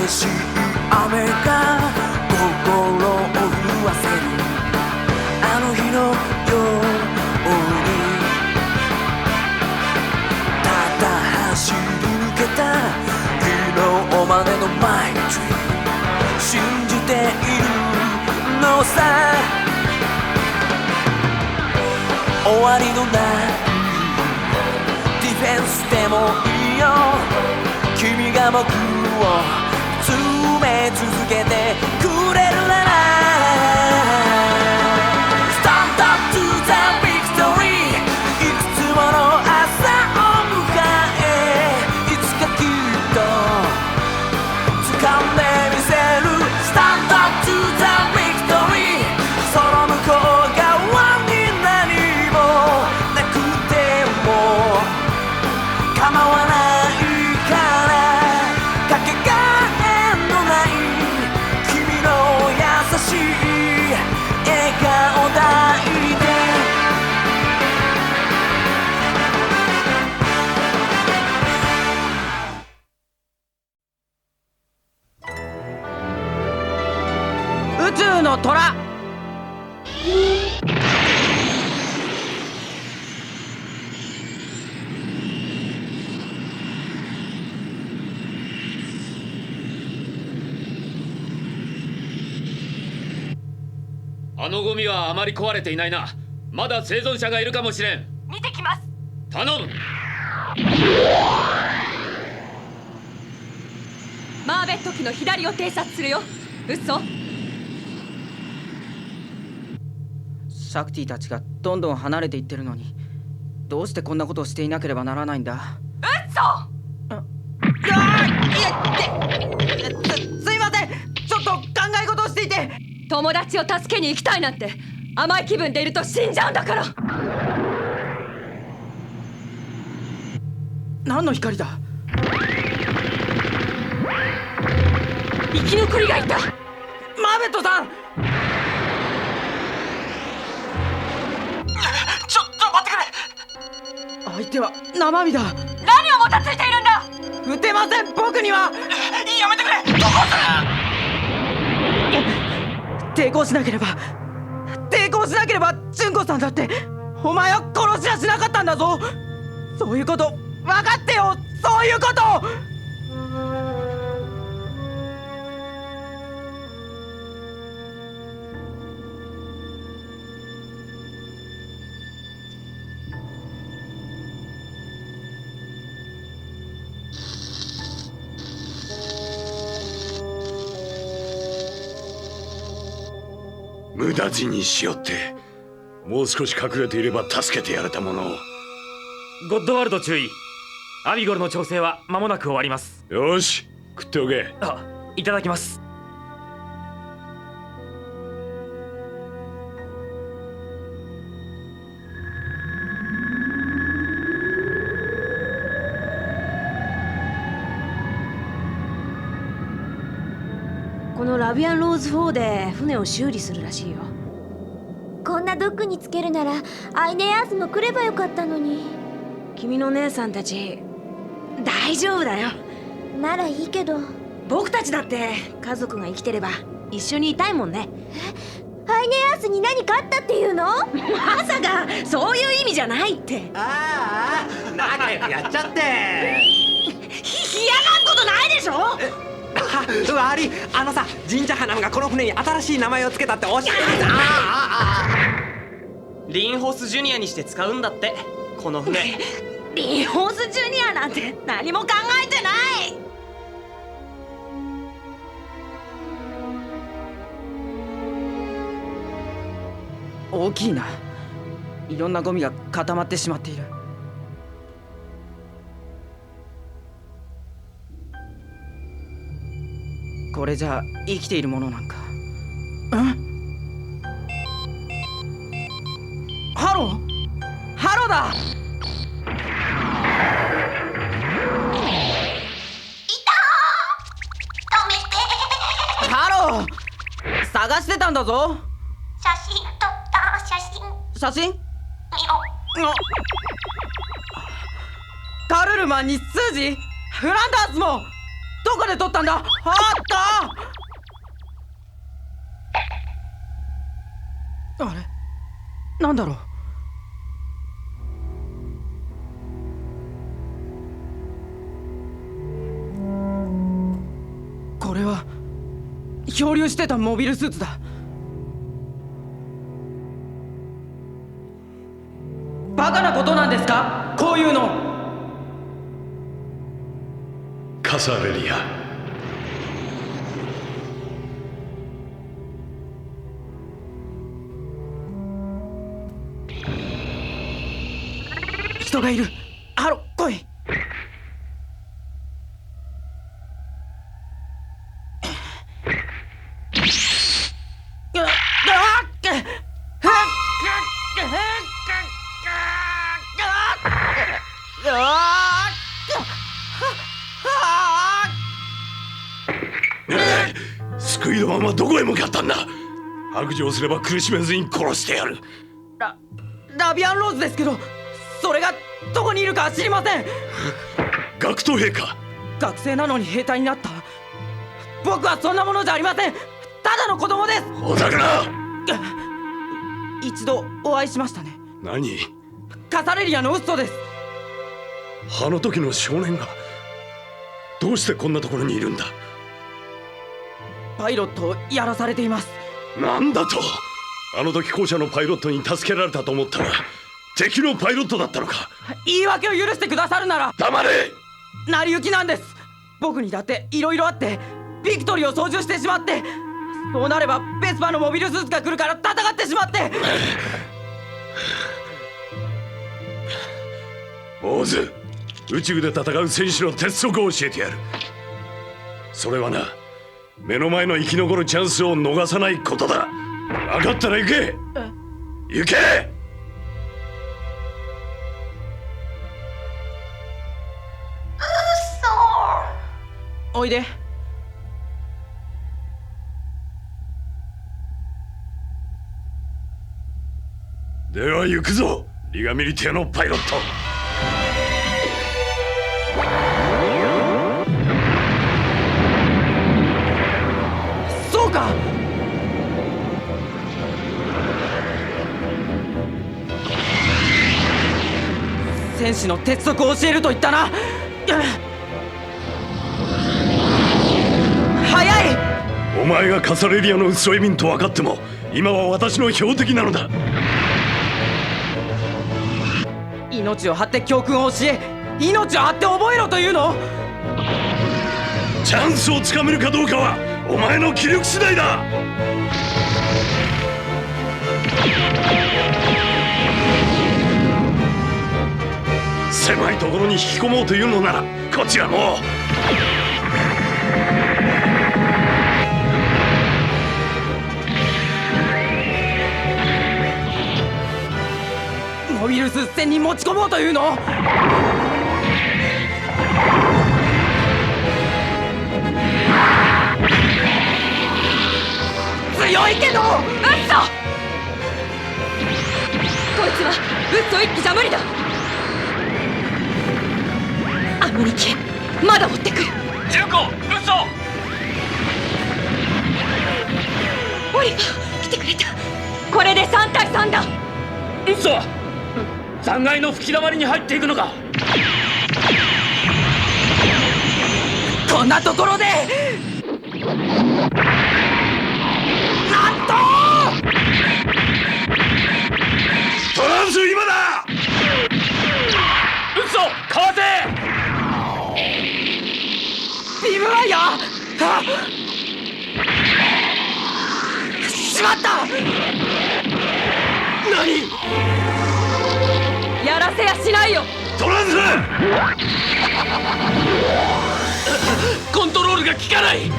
激しい雨が心を震わせるあの日のようにただ走り抜けた昨日までの毎日信じているのさ終わりのないディフェンスでもいいよ君が僕を詰め続けてくれるなら Stand up to the victory いくつもの朝を迎えいつかきっと掴んでみせる Stand up to the victory その向こう側に何もなくても構わないからかけがえのない君の優しい笑顔抱いて宇宙の虎。あのゴミはあまり壊れていないな。まだ生存者がいるかもしれん。見てきます。頼む。マーベット機の左を偵察するよ。嘘？シャクティたちがどんどん離れていってるのにどうしてこんなことをしていなければならないんだ。嘘！すいません、ちょっと考え事をしていて。友達を助けに行きたいなんて甘い気分でいると死んじゃうんだから。何の光だ。生き残りがいた。マーベットさん。ちょっと待ってくれ。相手は生身だ。何をもたついているんだ。撃てません、僕には。やめてくれ。どこ抵抗しなければ純子さんだってお前を殺しはしなかったんだぞ。そういうこと分かってよ。そういうこと。無駄死にしよって。もう少し隠れていれば助けてやれたものを。ゴッドワールド注意。アビゴルの調整は間もなく終わります。よし、食っておけ。いただきます。このラビアンローズ4で船を修理するらしいよ。こんなドックにつけるならアイネアースも来ればよかったのに。君の姉さんたち大丈夫だよ。ならいいけど。僕たちだって家族が生きてれば一緒にいたいもんね。アイネアースに何かあったっていうの？まさかそういう意味じゃないって。ああ、仲良くやっちゃって。嫌がることないでしょ。悪い。さ、神社花がこの船に新しい名前をつけたっておっしゃる。リンホースジュニアにして使うんだってこの船。リンホースジュニアなんて何も考えてない。大きいな。いろんなゴミが固まってしまっている。これじゃ生きているものなんか。ハロー、ハローだ。ハロー、探してたんだぞ。写真撮った写真。写真？見ろ。カルルマンにスージ、フランダースもどこで取ったんだ。あった。あれなんだろう。これは漂流してたモビルスーツだ。バカなことなんですか、こういうの。カサレリア、人がいる。ハロ、来い。スクイドマンはどこへ向かったんだ。白状すれば苦しめずに殺してやる。ラビアンローズですけど、それがどこにいるか知りません。学徒兵か。学生なのに兵隊になった。僕はそんなものじゃありません。ただの子供です。ほざくな。一度お会いしましたね。何。カサレリアのウッソです。あの時の少年がどうしてこんなところにいるんだ。パイロットをやらされています。なんだと。あの時校舎のパイロットに助けられたと思ったら敵のパイロットだったのか。言い訳を許してくださるなら。黙れ。成り行きなんです。僕にだっていろいろあってビクトリーを操縦してしまって、そうなればベスパのモビルスーツが来るから戦ってしまって。坊主、宇宙で戦う戦士の鉄則を教えてやる。それはな、目の前の生き残るチャンスを逃さないことだ。分かったら行け。行け。おいで。では行くぞ、リガミリティアのパイロット。そうか。戦士の鉄則を教えると言ったな。早い。お前がカサレリアのウソエミンと分かっても今は私の標的なのだ。命を張って教訓を教え、命を張って覚えろというの。チャンスをつかめるかどうかはお前の気力次第だ。狭いところに引き込もうというのならこっちはもう。モビルスーツ戦に持ち込もうというの。強いけど。ウッソ。こいつはウッソ一機じゃ無理だ。あの2機まだ追ってくる。ジュンコ、ウッソ。オリバー来てくれた。これで3対3だ。ウッソ。残骸の吹き溜まりに入っていくのか。こんなところでなんと。トランス今だ。ウッソ、かわせ。ビームワイヤー。あっ、しまった。何。やらせやしないよ。トランス。コントロールが効かない。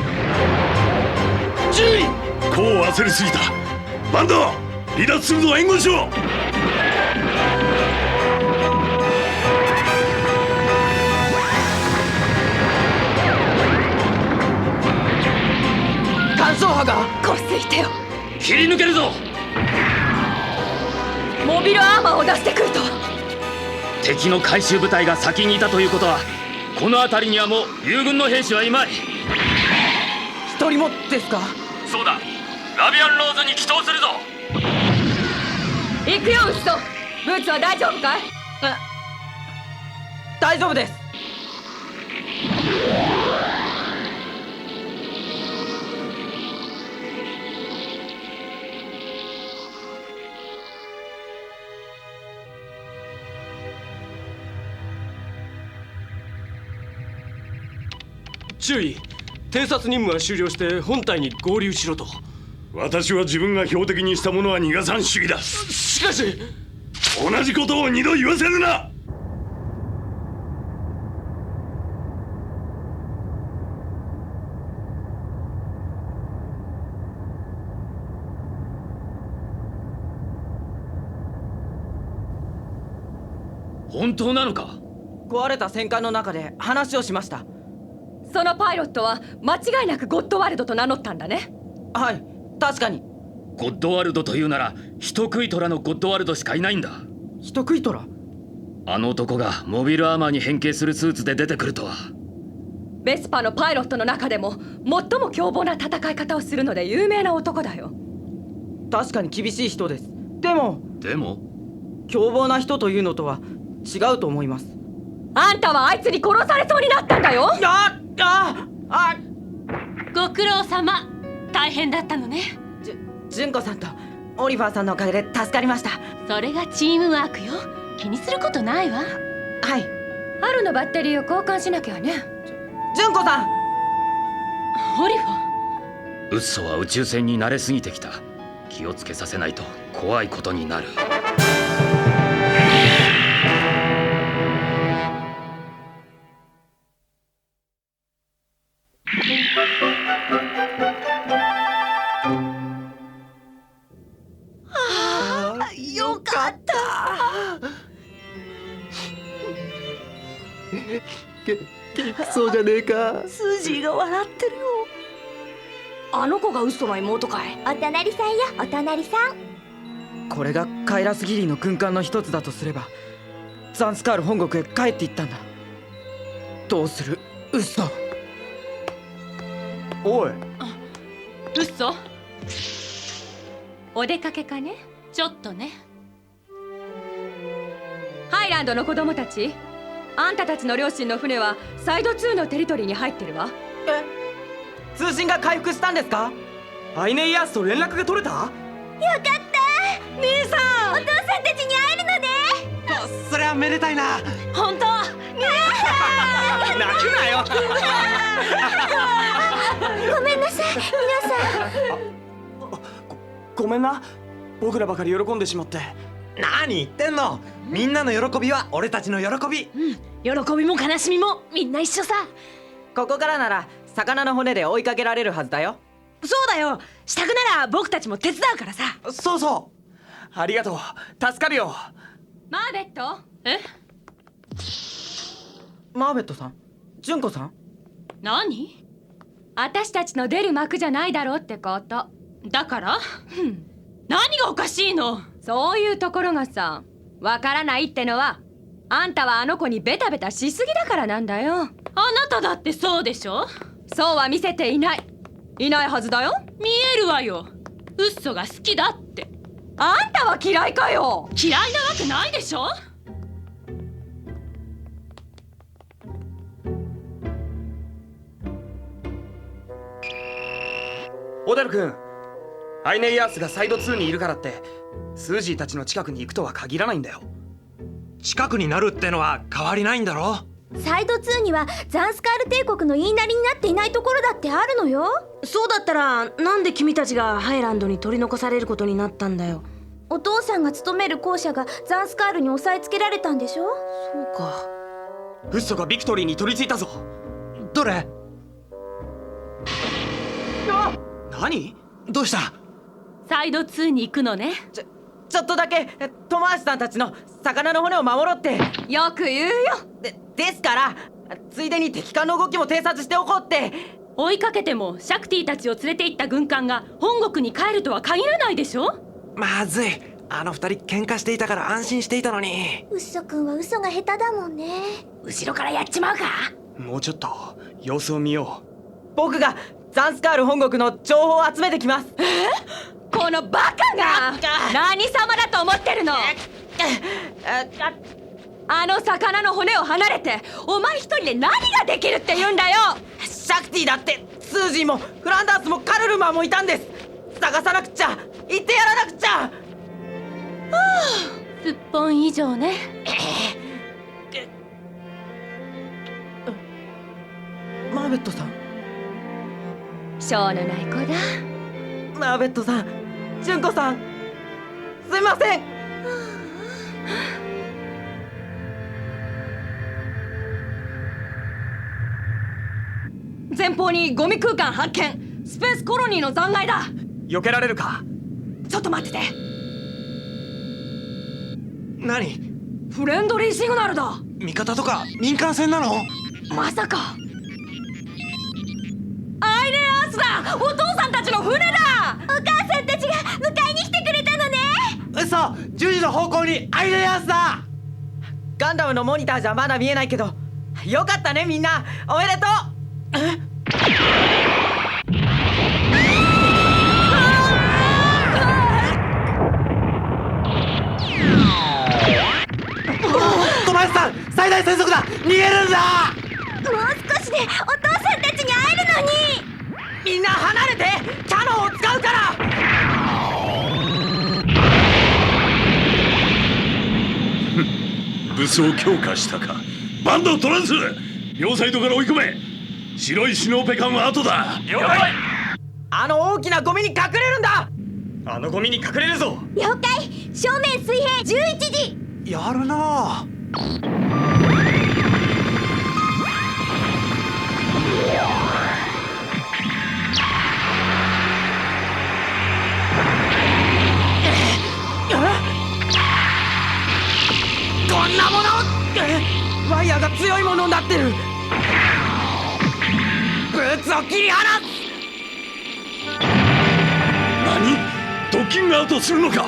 注意。こう焦りすぎた。バンド離脱するぞ。援護しろ。乾燥波が。こすいてよ。切り抜けるぞ。モビルアーマーを出してくると。敵の回収部隊が先にいたということはこの辺りにはもう友軍の兵士はいまい。一人もですか？そうだ、ラビアンローズに帰投するぞ。行くよウッソ。ブーツは大丈夫かい？大丈夫です。注意、偵察任務は終了して本隊に合流しろと。私は自分が標的にしたものは逃がさん主義だ。しかし同じことを二度言わせるな。本当なのか？壊れた戦艦の中で話をしました。そのパイロットは間違いなくゴッドワルドと名乗ったんだね。はい、確かに。ゴッドワルドというなら人食い虎のゴッドワルドしかいないんだ。人食い虎？あの男がモビルアーマーに変形するスーツで出てくるとは。ベスパのパイロットの中でも最も凶暴な戦い方をするので有名な男だよ。確かに厳しい人です。でも凶暴な人というのとは違うと思います。あんたはあいつに殺されそうになったんだよ。ご苦労様。大変だったのね。純子さんとオリバーさんのおかげで助かりました。それがチームワークよ。気にすることないわ。はい。春のバッテリーを交換しなきゃね。純子さん。オリバウッソは宇宙船に慣れすぎてきた。気をつけさせないと怖いことになる。よかった。元気そうじゃねえか。スージーが笑ってるよ。あの子がウソの妹かい？お隣さんよ、お隣さん。これがカイラスギリーの軍艦の一つだとすれば、ザンスカール本国へ帰っていったんだ。どうするウッソ。おい、ウッソ。お出かけかね？ちょっとね。ハイランドの子供たち、あんたたちの両親の船はサイド2のテリトリーに入ってるわ。通信が回復したんですか？アイネイアースと連絡が取れた？よかった姉さん。お父さんたちに会えるのね。それはめでたいな。本当？泣くなよ。ごめんなさい皆さん。ごめんな、僕らばかり喜んでしまって。何言ってんの。みんなの喜びは俺たちの喜び。喜びも悲しみもみんな一緒さ。ここからなら魚の骨で追いかけられるはずだよ。そうだよ。したくなら僕たちも手伝うからさ。そうそう。ありがとう。助かるよ。マーベット？マーベットさん、純子さん。何？私たちの出る幕じゃないだろうってこと。だから？何がおかしいの？そういうところがさ、わからないってのは、あんたはあの子にベタベタしすぎだからなんだよ。あなただってそうでしょ？そうは見せていない。いないはずだよ。見えるわよ。ウッソが好きだって。あんたは嫌いかよ。嫌いなわけないでしょ？オダル君、アイネイアースがサイド2にいるからってスージーたちの近くに行くとは限らないんだよ。近くになるってのは変わりないんだろ。サイド2にはザンスカール帝国の言いなりになっていないところだってあるのよ。そうだったらなんで君たちがハイランドに取り残されることになったんだよ。お父さんが勤める校舎がザンスカールに押さえつけられたんでしょ。そうか。ウッソがビクトリーに取り付いたぞ。どれ？何？どうした？サイド2に行くのね。ちょっとだけトマーシさんたちの魚の骨を守ろうって。よく言うよ。ですからついでに敵艦の動きも偵察しておこうって。追いかけてもシャクティたちを連れて行った軍艦が本国に帰るとは限らないでしょ。まずい。あの二人喧嘩していたから安心していたのに。ウッソくんは嘘が下手だもんね。後ろからやっちまうか。もうちょっと様子を見よ僕がザンスカール本国の情報を集めてきます。このバカが何様だと思ってるの。あの魚の骨を離れてお前一人で何ができるって言うんだよ。シャクティだってスージーもフランダースもカルルマーもいたんです。探さなくちゃ、行ってやらなくちゃ。すっぽん以上ね。マーベットさん、しょうのない子だ。マーベットさん、純子さん、すいません。前方にゴミ空間発見。スペースコロニーの残骸だ。う。避けられるか。ちょっと待ってて。何？フレンドリーシグナルだ。味方とか民間船なの？まさかアイレンアースだ。お父さんたちの船だ。お母さんたちが迎えに来てくれたのね。嘘！10時の方向にアイレンアースだ。ガンダムのモニターじゃまだ見えないけど、よかったねみんな、おめでとう。トマスさん、最大戦速だ。逃げるんだ。もう少しでお父さんたちに会えるのに。みんな離れて、キャノンを使うから。武装強化したか。バンドトランス、両サイドから追い込め。白いシノーペ艦は後だ。了解。あの大きなゴミに隠れるんだ。あのゴミに隠れるぞ。了解。正面水平11時。やるな。こんなもの。ワイヤーが強いものになってる。ブーツを切り離す。何？ドッキングアウトするのか。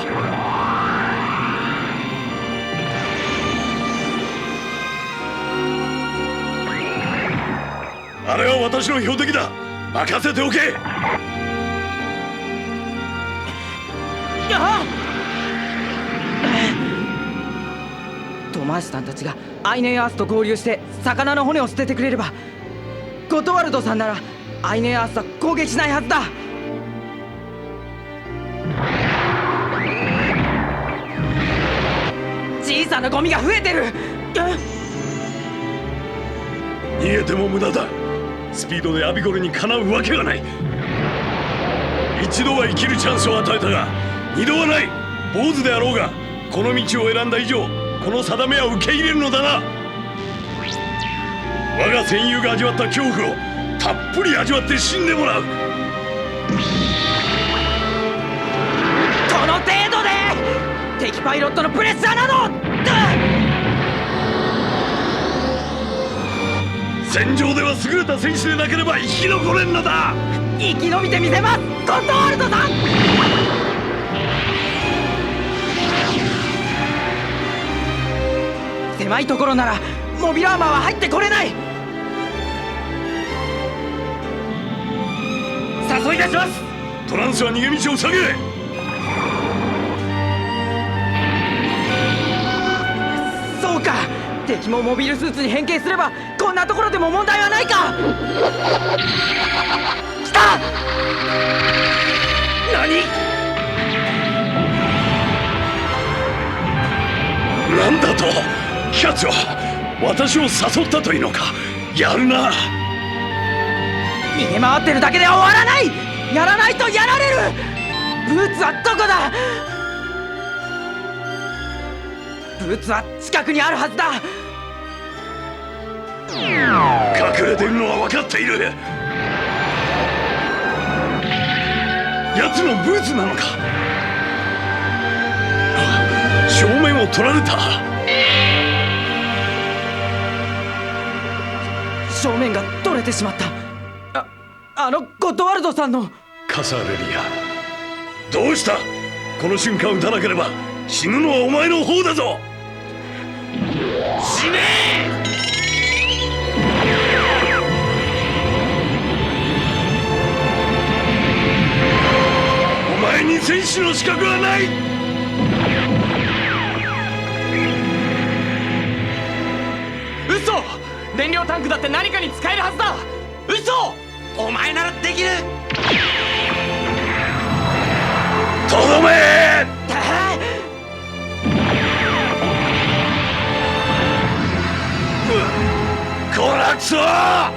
あれは私の標的だ。任せておけ。トマーシさんたちがアイネンアースと合流して魚の骨を捨ててくれれば、ゴトワルドさんならアイネンアースは攻撃しないはずだ。小さなゴミが増えてる。逃げても無駄だ。スピードでアビゴルにかなうわけがない。一度は生きるチャンスを与えたが、二度はない。坊主であろうがこの道を選んだ以上、この定めは受け入れるのだな。我が戦友が味わった恐怖をたっぷり味わって死んでもらう。この程度で敵パイロットのプレッシャーなど。戦場では優れた戦士でなければ生き残れんのだ。生き延びてみせます、ゴッドワルドさん。狭いところならモビルアーマーは入ってこれない。誘い出します。トランスは逃げ道を塞げ。そうか、敵もモビルスーツに変形すればこんなところでも問題はないか。来た。何？なんだと？キャッツは私を誘ったというのか。やるな。逃げ回ってるだけでは終わらない。やらないとやられる。ブーツはどこだ。ブーツは近くにあるはずだ。隠れているのは分かっている。奴のブーツなのか。正面を取られた。正面が取れてしまった。あのゴッドワルドさんの。カサーレリア、どうした。この瞬間撃たなければ死ぬのはお前の方だぞ。死ねえ。戦士の資格はない。嘘！燃料タンクだって何かに使えるはずだ。嘘！お前ならできる。とどめ！こらくそ！や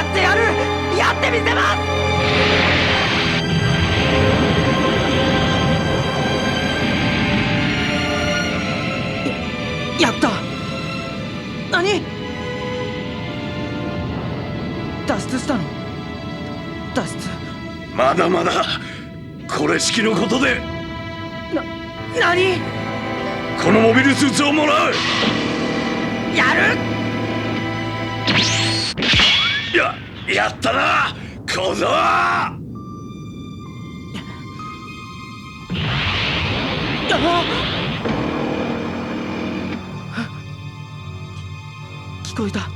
ってやる！やってみせます！やった！何？脱出したの？脱出？まだまだ。これ式のことで。何？このモビルスーツをもらう。やる！やったな小僧。聞こえた。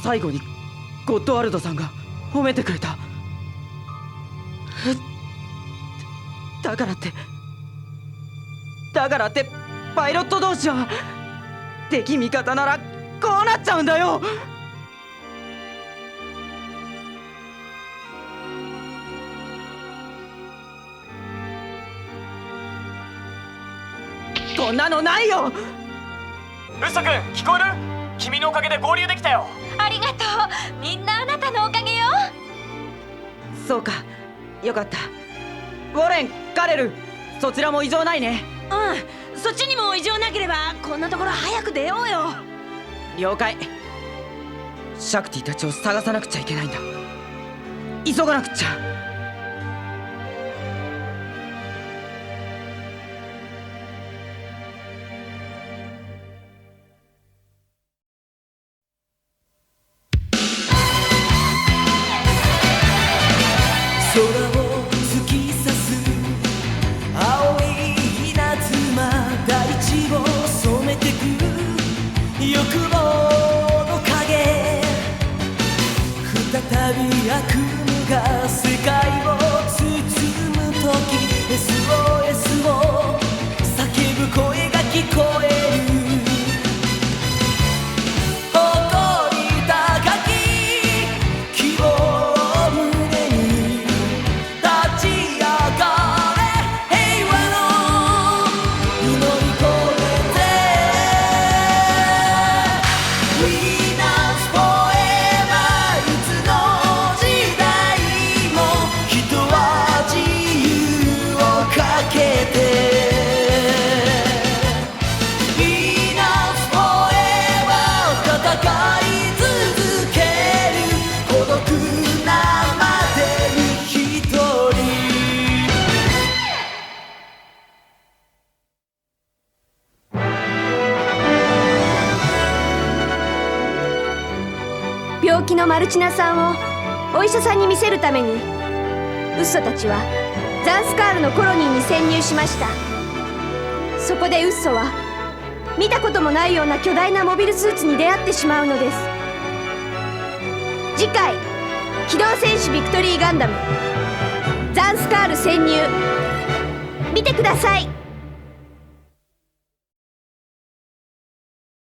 最後にゴッドワルドさんが褒めてくれた。だからってパイロット同士は敵味方ならこうなっちゃうんだよ。こんなのないよ。ウソ君聞こえる？君のおかげで合流できたよ。ありがとう。みんなあなたのおかげよ。そうか、よかった。ウォレン、カレル、そちらも異常ないね。うん、そっちにも異常なければこんなところ早く出ようよ。了解。シャクティたちを探さなくちゃいけないんだ。急がなくっちゃ。空を突き刺す青い稲妻、大地を染めてく欲望の影、再び悪夢が世界を包む時 SOS を叫ぶ声が聞こえる。誇り高き希望を胸に立ち上がれ、平和の祈り込めて We dance forever いつの時代も人は自由をかけて We dance forever 戦い続ける孤独なまでに一人。病気のマルチナさんをお医者さんに見せるためにウッソたちはザンスカールのコロニーに潜入しました。そこでウッソは見たこともないような巨大なモビルスーツに出会ってしまうのです。次回「機動戦士ビクトリーガンダムザンスカール潜入」見てください。